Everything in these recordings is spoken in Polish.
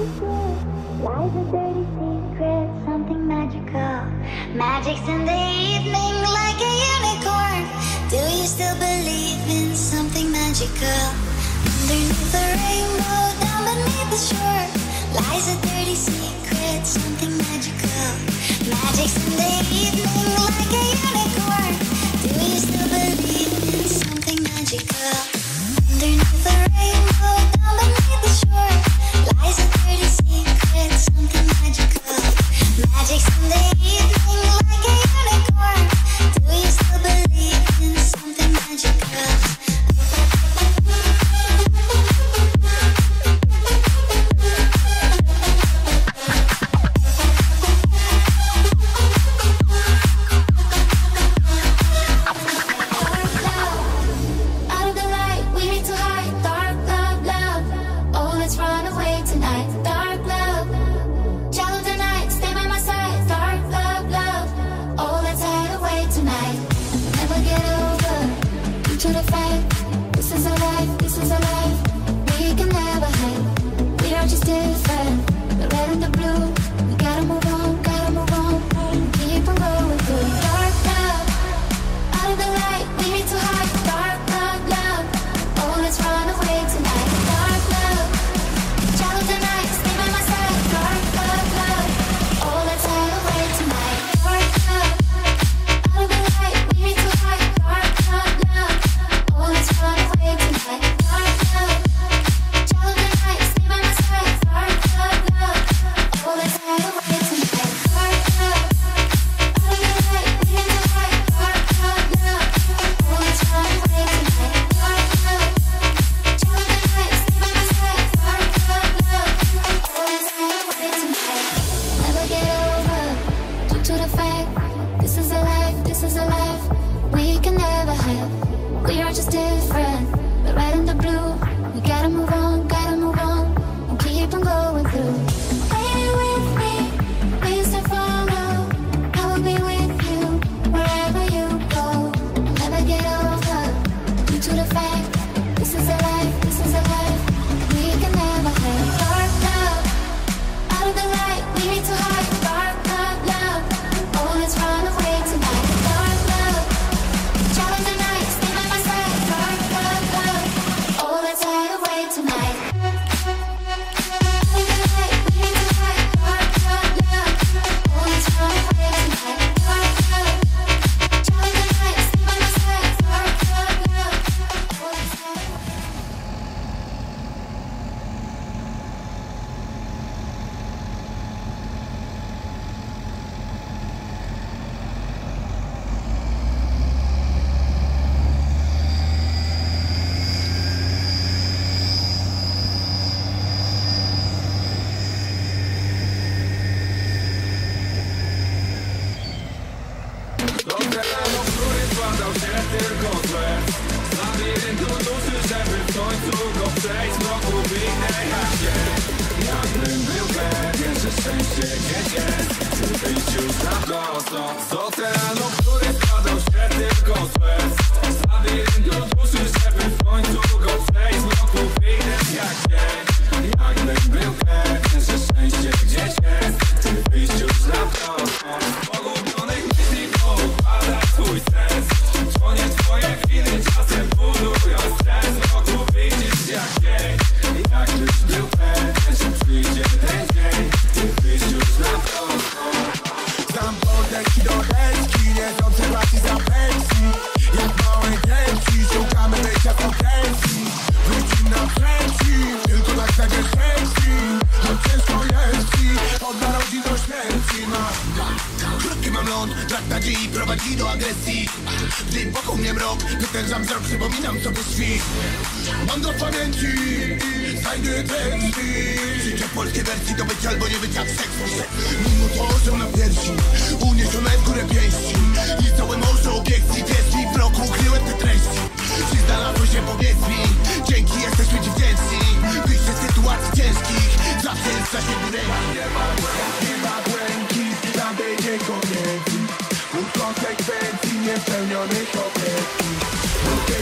Lies a dirty secret, something magical. Magic's in the evening like a unicorn. Do you still believe in something magical? Underneath the rainbow, down beneath the shore, lies a dirty secret, something magical. Magic's in the evening like a unicorn. Do you still believe in something magical? Underneath the rainbow, down beneath the shore, lies a dirty secret, something magical. Magic's in the evening like a unicorn. Do you still believe in something magical?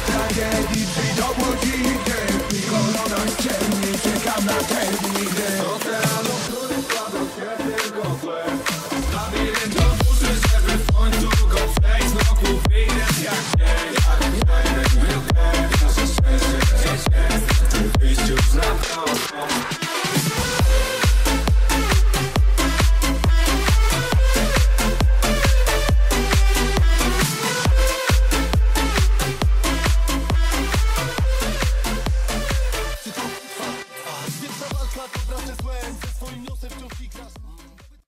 Tragedii, przyjdą budziki, kolona ściemni, czekam na ten